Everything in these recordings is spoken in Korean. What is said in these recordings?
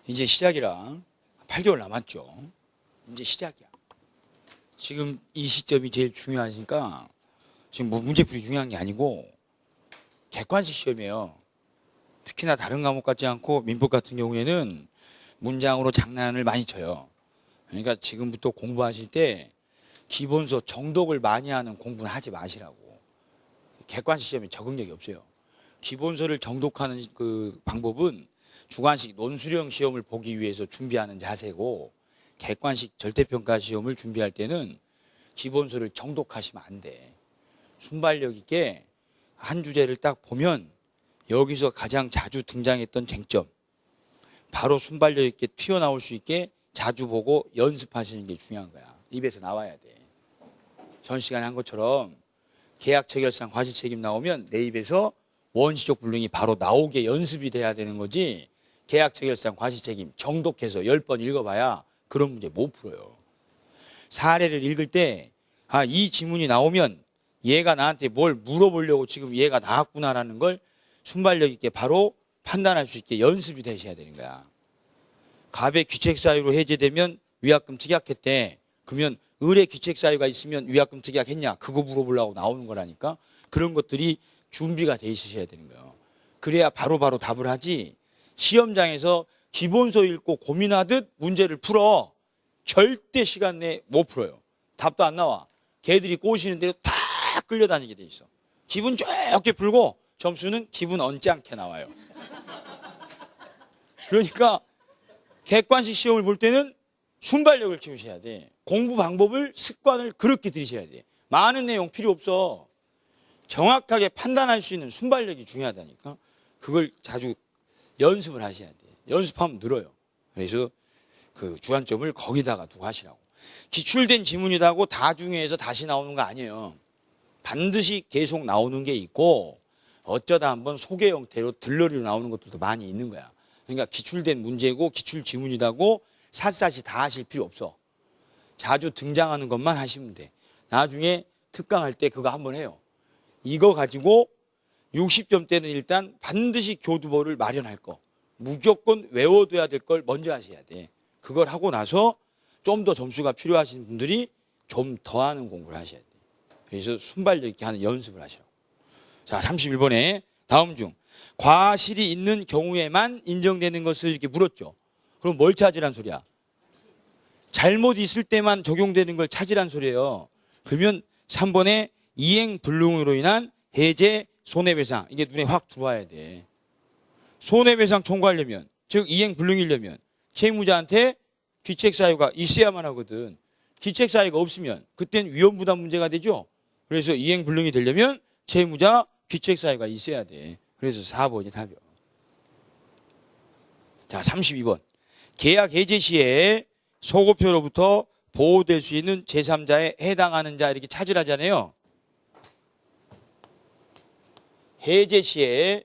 이제 시작이라 8개월 남았죠. 이제 시작이야. 지금 이 시점이 제일 중요하니까 지금 뭐 문제풀이 중요한 게 아니고 객관식 시험이에요. 특히나 다른 과목 같지 않고 민법 같은 경우에는 문장으로 장난을 많이 쳐요. 그러니까 지금부터 공부하실 때 기본서 정독을 많이 하는 공부는 하지 마시라고. 객관식 시험에 적응력이 없어요. 기본서를 정독하는 그 방법은 주관식 논술형 시험을 보기 위해서 준비하는 자세고, 객관식 절대평가 시험을 준비할 때는 기본서를 정독하시면 안 돼. 순발력 있게 한 주제를 딱 보면 여기서 가장 자주 등장했던 쟁점, 바로 순발력 있게 튀어나올 수 있게 자주 보고 연습하시는 게 중요한 거야. 입에서 나와야 돼. 전 시간에 한 것처럼 계약 체결상 과실책임 나오면 내 입에서 원시적 불능이 바로 나오게 연습이 돼야 되는 거지, 계약 체결상 과실책임 정독해서 10번 읽어봐야 그런 문제 못 풀어요. 사례를 읽을 때 이 지문이 나오면 얘가 나한테 뭘 물어보려고 지금 얘가 나왔구나라는 걸 순발력 있게 바로 판단할 수 있게 연습이 되셔야 되는 거야. 갑의 귀책 사유로 해제되면 위약금 특약했대. 그러면 을의 귀책 사유가 있으면 위약금 특약했냐? 그거 물어보려고 나오는 거라니까. 그런 것들이 준비가 돼 있으셔야 되는 거예요. 그래야 바로바로 답을 하지, 시험장에서 기본서 읽고 고민하듯 문제를 풀어. 절대 시간 내에 못 풀어요. 답도 안 나와. 걔들이 꼬시는 대로 다 끌려다니게 돼 있어. 기분 좋게 풀고 점수는 기분 언짢게 나와요. 그러니까 객관식 시험을 볼 때는 순발력을 키우셔야 돼. 공부 방법을, 습관을 그렇게 들이셔야 돼. 많은 내용 필요 없어. 정확하게 판단할 수 있는 순발력이 중요하다니까. 그걸 자주 연습을 하셔야 돼. 연습하면 늘어요. 그래서 그 주안점을 거기다가 두고 하시라고. 기출된 지문이라고 다 중요해서 다시 나오는 거 아니에요. 반드시 계속 나오는 게 있고, 어쩌다 한번 소개 형태로 들러리로 나오는 것들도 많이 있는 거야. 그러니까 기출된 문제고 기출 지문이라고 샅샅이 다 하실 필요 없어. 자주 등장하는 것만 하시면 돼. 나중에 특강할 때 그거 한번 해요. 이거 가지고 60점대는 일단 반드시 교두보를 마련할 거, 무조건 외워둬야 될 걸 먼저 하셔야 돼. 그걸 하고 나서 좀 더 점수가 필요하신 분들이 좀 더 하는 공부를 하셔야 돼. 그래서 순발력 있게 하는 연습을 하시라고. 자, 31번에 다음 중 과실이 있는 경우에만 인정되는 것을 이렇게 물었죠. 그럼 뭘 찾으란 소리야? 잘못 있을 때만 적용되는 걸 찾으란 소리예요. 그러면 3번에 이행 불능으로 인한 해제 손해배상, 이게 눈에 확 들어와야 돼. 손해배상 청구하려면, 즉 이행 불능이려면 채무자한테 귀책 사유가 있어야만 하거든. 귀책 사유가 없으면 그땐 위험부담 문제가 되죠. 그래서 이행 불능이 되려면 채무자 귀책 사유가 있어야 돼. 그래서 4번이 답이요. 자, 32번. 계약 해제 시에 소고표로부터 보호될 수 있는 제3자에 해당하는 자, 이렇게 찾으라잖아요. 해제 시에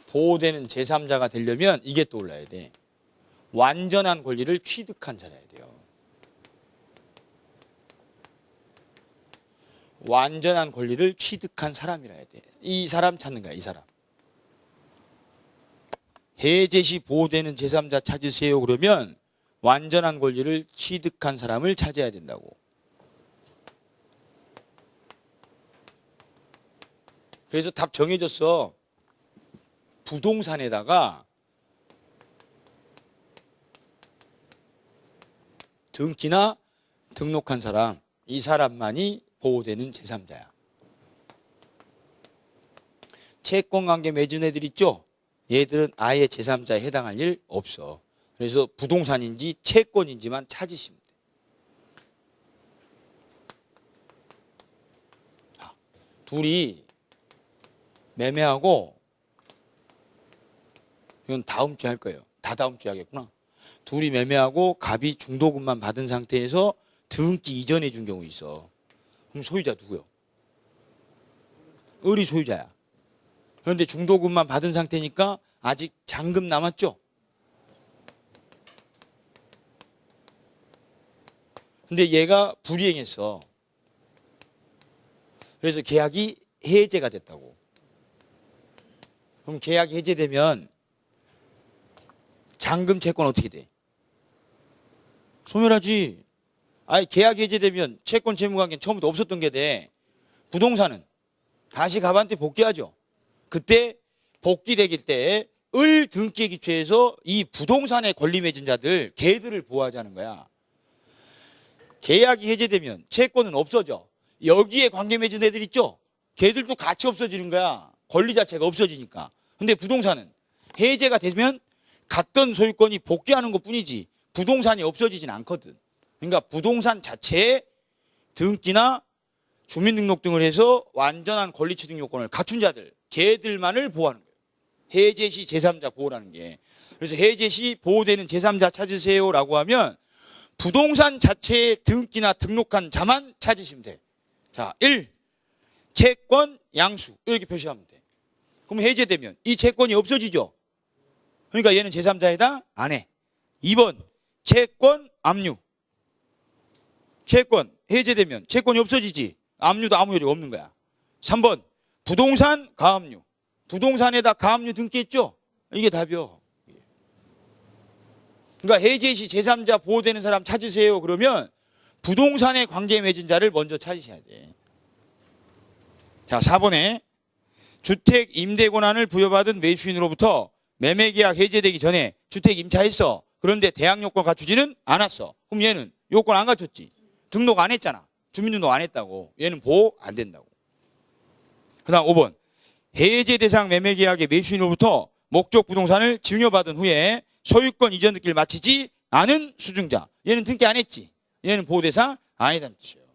보호되는 제3자가 되려면 이게 떠올라야 돼. 완전한 권리를 취득한 자라야 돼요. 완전한 권리를 취득한 사람이라야 돼. 이 사람 찾는 거야, 이 사람. 해제 시 보호되는 제3자 찾으세요 그러면 완전한 권리를 취득한 사람을 찾아야 된다고. 그래서 답 정해졌어. 부동산에다가 등기나 등록한 사람, 이 사람만이 보호되는 제3자야. 채권관계 맺은 애들 있죠? 얘들은 아예 제3자에 해당할 일 없어. 그래서 부동산인지 채권인지만 찾으시면 돼. 둘이 매매하고, 이건 다음 주에 할 거예요. 다 다음 주에 하겠구나. 둘이 매매하고 갑이 중도금만 받은 상태에서 등기 이전해 준 경우 있어. 그럼 소유자 누구요? 을이 소유자야. 그런데 중도금만 받은 상태니까 아직 잔금 남았죠? 근데 얘가 불이행했어. 그래서 계약이 해제가 됐다고. 그럼 계약이 해제되면 잔금 채권 어떻게 돼? 소멸하지. 아니 계약 해제되면 채권 채무관계는 처음부터 없었던 게 돼. 부동산은 다시 갑한테 복귀하죠. 그때 복귀되길 때 을 등기에 기초해서 이 부동산에 권리 맺은 자들 걔들을 보호하자는 거야. 계약이 해제되면 채권은 없어져. 여기에 관계 맺은 애들 있죠? 걔들도 같이 없어지는 거야. 권리 자체가 없어지니까. 근데 부동산은 해제가 되면 갔던 소유권이 복귀하는 것뿐이지 부동산이 없어지진 않거든. 그러니까 부동산 자체에 등기나 주민등록 등을 해서 완전한 권리 취득 요건을 갖춘 자들, 걔들만을 보호하는 거예요. 해제 시 제3자 보호라는 게. 그래서 해제 시 보호되는 제3자 찾으세요라고 하면 부동산 자체에 등기나 등록한 자만 찾으시면 돼. 자, 1. 채권 양수 이렇게 표시하면 돼. 그럼 해제되면 이 채권이 없어지죠. 그러니까 얘는 제3자에 해당 안 해. 2번 채권 압류. 채권 해제되면 채권이 없어지지. 압류도 아무 효력이 없는 거야. 3번 부동산 가압류. 부동산에다 가압류 등기했죠. 이게 답이요. 그러니까 해제 시 제3자 보호되는 사람 찾으세요. 그러면 부동산에 관계 맺은 자를 먼저 찾으셔야 돼. 자, 4번에 주택 임대 권한을 부여받은 매수인으로부터 매매계약 해제되기 전에 주택 임차했어. 그런데 대항 요건 갖추지는 않았어. 그럼 얘는 요건 안 갖췄지. 등록 안 했잖아. 주민등록 안 했다고. 얘는 보호 안 된다고. 그 다음 5번 해제 대상 매매계약의 매수인으로부터 목적 부동산을 증여받은 후에 소유권 이전 등기를 마치지 않은 수증자. 얘는 등기 안 했지. 얘는 보호 대상 아니다는 뜻이에요.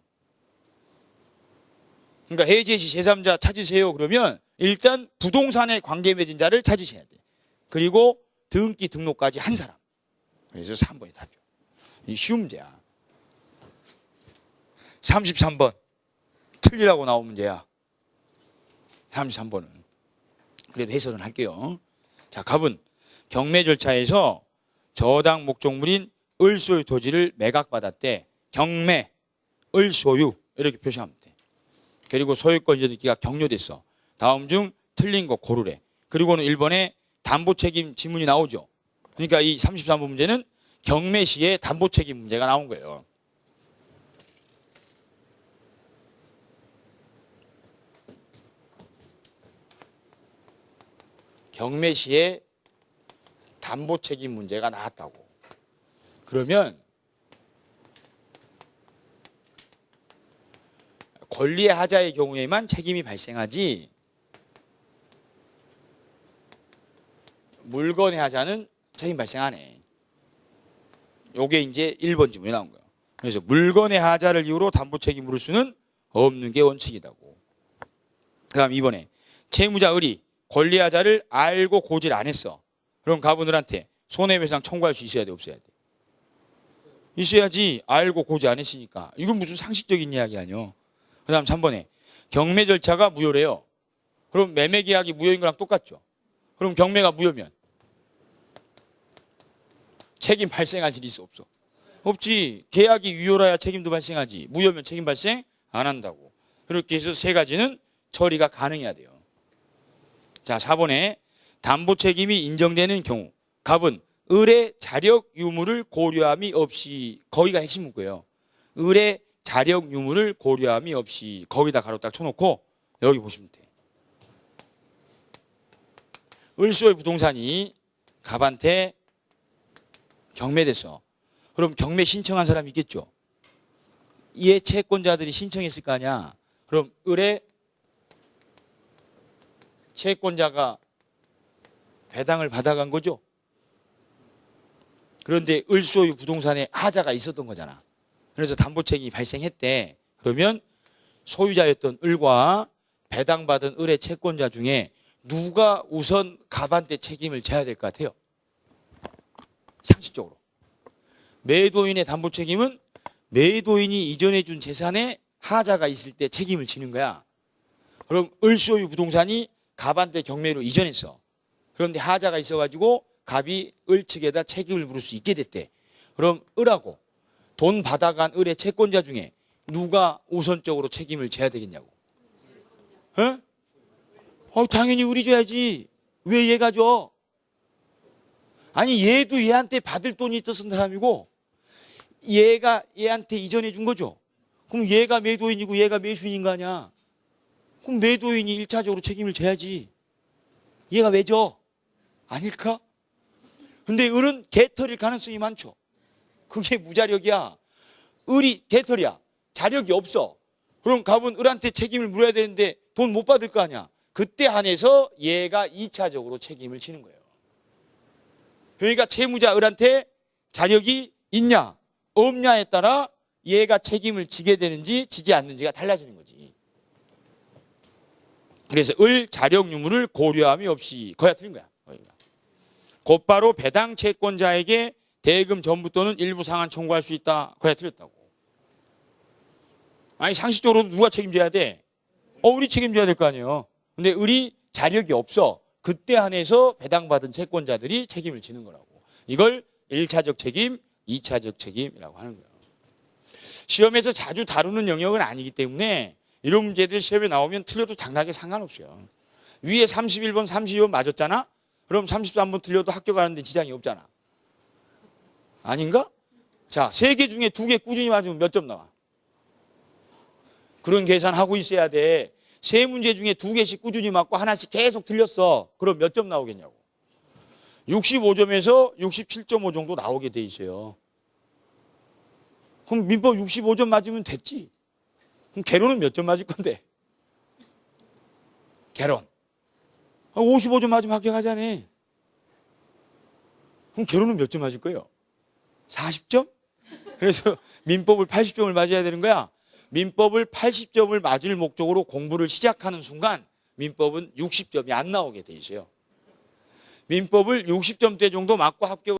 그러니까 해제 시 제3자 찾으세요. 그러면 일단 부동산에 관계 맺은 자를 찾으셔야 돼. 그리고 등기 등록까지 한 사람. 그래서 3번이 답이요. 이 쉬운 문제야. 33번 틀리라고 나온 문제야. 33번은 그래도 해설은 할게요. 자, 갑은 경매 절차에서 저당 목적물인 을소유 토지를 매각받았대. 경매 을소유 이렇게 표시하면 돼. 그리고 소유권 이전 등기가 격려됐어. 다음 중 틀린 거 고르래. 그리고는 1번에 담보책임 지문이 나오죠. 그러니까 이 33번 문제는 경매 시에 담보책임 문제가 나온 거예요. 경매 시에 담보책임 문제가 나왔다고. 그러면 권리의 하자의 경우에만 책임이 발생하지 물건의 하자는 책임 발생 안 해. 요게 이제 1번 지문에 나온 거예요. 그래서 물건의 하자를 이유로 담보책임 물을 수는 없는 게 원칙이라고. 그 다음 2번에 채무자 을이 권리하자를 알고 고지를 안 했어. 그럼 가분들한테 손해배상 청구할 수 있어야 돼, 없어야 돼? 있어야지. 알고 고지 안 했으니까. 이건 무슨 상식적인 이야기 아니요. 그 다음 3번에 경매 절차가 무효래요. 그럼 매매계약이 무효인 거랑 똑같죠. 그럼 경매가 무효면 책임 발생할 일이 있어, 없어? 없지. 계약이 유효라야 책임도 발생하지. 무효면 책임 발생 안 한다고. 그렇게 해서 세 가지는 처리가 가능해야 돼요. 자, 4번에 담보 책임이 인정되는 경우 갑은 을의 자력 유무를 고려함이 없이, 거기가 핵심 문구예요. 을의 자력 유무를 고려함이 없이, 거기다 가로 딱 쳐놓고 여기 보시면 돼. 을소의 부동산이 갑한테 경매됐어. 그럼 경매 신청한 사람이 있겠죠. 이에 채권자들이 신청했을 거 아니야. 그럼 을의 채권자가 배당을 받아간 거죠. 그런데 을소유 부동산에 하자가 있었던 거잖아. 그래서 담보책임이 발생했대. 그러면 소유자였던 을과 배당받은 을의 채권자 중에 누가 우선 갑한테 책임을 져야 될 것 같아요? 상식적으로. 매도인의 담보책임은 매도인이 이전해 준 재산에 하자가 있을 때 책임을 지는 거야. 그럼 을소유 부동산이 갑한테 경매로 이전했어. 그런데 하자가 있어가지고 갑이 을 측에다 책임을 물을 수 있게 됐대. 그럼 을하고 돈 받아간 을의 채권자 중에 누가 우선적으로 책임을 져야 되겠냐고. 당연히 을이 져야지. 왜 얘가 줘? 아니 얘도 얘한테 받을 돈이 있었던 사람이고 얘가 얘한테 이전해 준 거죠. 그럼 얘가 매도인이고 얘가 매수인인 거 아니야. 그럼 매도인이 1차적으로 책임을 져야지. 얘가 왜 져? 아닐까? 근데 을은 개털일 가능성이 많죠. 그게 무자력이야. 을이 개털이야. 자력이 없어. 그럼 갑은 을한테 책임을 물어야 되는데 돈 못 받을 거 아니야. 그때 한해서 얘가 2차적으로 책임을 지는 거예요. 그러니까 채무자 을한테 자력이 있냐 없냐에 따라 얘가 책임을 지게 되는지 지지 않는지가 달라지는 거지. 그래서 을 자력 유무를 고려함이 없이 거야 틀린 거야. 곧바로 배당 채권자에게 대금 전부 또는 일부 상한 청구할 수 있다. 거야 틀렸다고. 아니 상식적으로 누가 책임져야 돼? 을이 책임져야 될 거 아니에요. 근데 을이 자력이 없어. 그때 한해서 배당받은 채권자들이 책임을 지는 거라고. 이걸 1차적 책임, 2차적 책임이라고 하는 거예요. 시험에서 자주 다루는 영역은 아니기 때문에 이런 문제들 시험에 나오면 틀려도 당연하게 상관없어요. 위에 31번, 32번 맞았잖아? 그럼 33번 틀려도 학교 가는데 지장이 없잖아. 아닌가? 자, 3개 중에 2개 꾸준히 맞으면 몇 점 나와? 그런 계산하고 있어야 돼. 3문제 중에 2개씩 꾸준히 맞고 하나씩 계속 틀렸어. 그럼 몇 점 나오겠냐고. 65점에서 67.5 정도 나오게 돼 있어요. 그럼 민법 65점 맞으면 됐지. 그럼 개론은 몇 점 맞을 건데? 개론. 55점 맞으면 합격하잖아. 그럼 개론은 몇 점 맞을 거예요? 40점? 그래서 민법을 80점을 맞아야 되는 거야. 민법을 80점을 맞을 목적으로 공부를 시작하는 순간 민법은 60점이 안 나오게 돼 있어요. 민법을 60점대 정도 맞고 합격